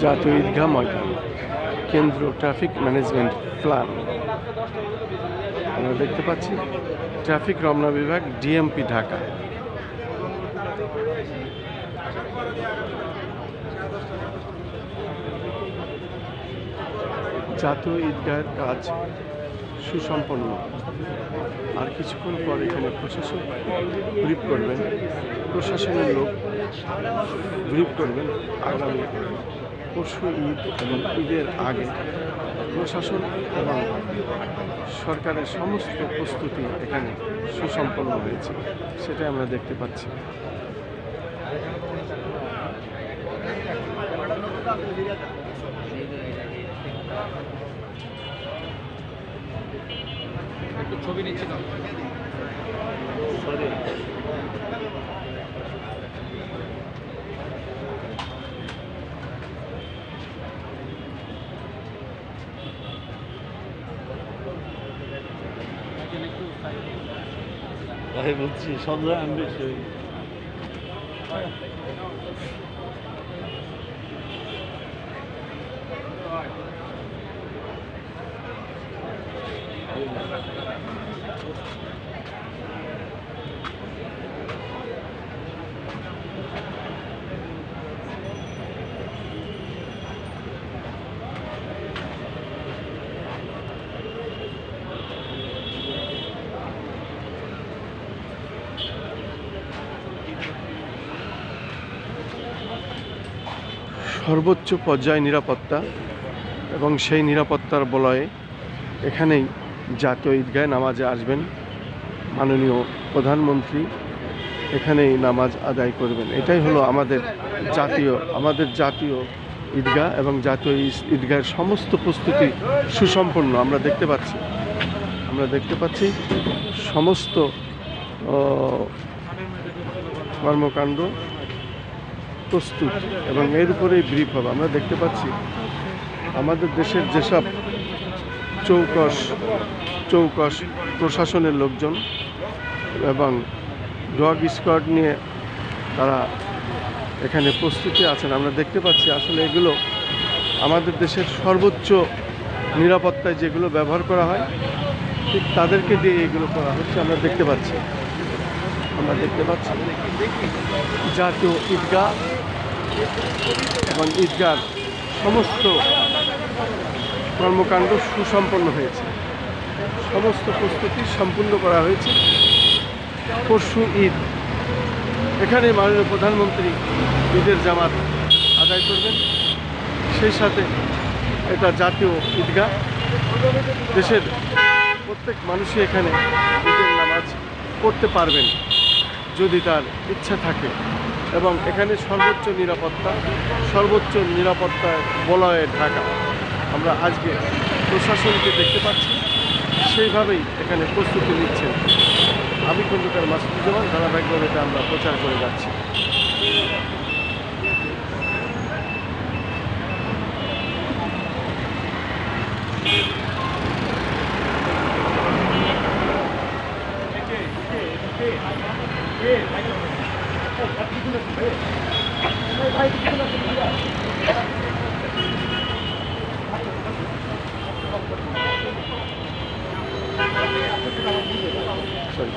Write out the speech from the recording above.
জাতীয় ঈদগাহ ময়দান, কেন্দ্র traffic management plan. আমরা দেখতে পাচ্ছি ট্রাফিক রমনা বিভাগ, ডিএমপি, ঢাকা। জাতীয় ঈদগাহের কাজ সুসম্পন্ন। আর কিছুক্ষণ পর এখানে প্রশাসন ব্রিফ করবেন, প্রশাসনের লোক ব্রিফ করবেন। আগামী পরশু ঈদ এবং ঈদের আগে প্রশাসন এবং সরকারের সমস্ত প্রস্তুতি এখানে সুসম্পন্ন হয়েছে, সেটাই আমরা দেখতে পাচ্ছি। একটু ছবি নিচ্ছি তো। ভাই বলছি সন্ধ্যা আনবে সেই সর্বোচ্চ পর্যায়ে নিরাপত্তা এবং সেই নিরাপত্তার বলয়ে এখানেই জাতীয় ঈদগাহে নামাজে আসবেন মাননীয় প্রধানমন্ত্রী, এখানেই নামাজ আদায় করবেন। এটাই হলো আমাদের জাতীয় ঈদগাহ এবং জাতীয় ঈদগাহের সমস্ত প্রস্তুতি সুসম্পন্ন। আমরা দেখতে পাচ্ছি সমস্ত কর্মকাণ্ড প্রস্তুত এবং এর উপরেই ব্রিফ হবে। আমরা দেখতে পাচ্ছি আমাদের দেশের যেসব চৌকস প্রশাসনের লোকজন এবং ডগ স্কোয়াড নিয়ে তারা এখানে প্রস্তুতি আছেন। আমরা দেখতে পাচ্ছি আসলে এগুলো আমাদের দেশের সর্বোচ্চ নিরাপত্তায় যেগুলো ব্যবহার করা হয় ঠিক তাদেরকে দিয়ে এগুলো করা হচ্ছে। আমরা দেখতে পাচ্ছি জাতীয় ঈদগাহ এবং ঈদগাহর সমস্ত কর্মকাণ্ড সুসম্পন্ন হয়েছে, সমস্ত প্রস্তুতি সম্পূর্ণ করা হয়েছে। পরশু ঈদ, এখানে মাননীয় প্রধানমন্ত্রী ঈদের জামাত আদায় করবেন। সেই সাথে এটা জাতীয় ঈদগাহ, দেশের প্রত্যেক মানুষই এখানে ঈদের নামাজ পড়তে পারবেন যদি তার ইচ্ছা থাকে। এবং এখানে সর্বোচ্চ নিরাপত্তার বলয়ে ঢাকা। আমরা আজকে প্রশাসনকে দেখতে পাচ্ছি সেইভাবেই এখানে প্রস্তুতি নিচ্ছেন। আমি খন্দকার মাসুদুজ্জামান, ধারাবাহিকভাবে এটা আমরা প্রচার করে যাচ্ছি। Sorry.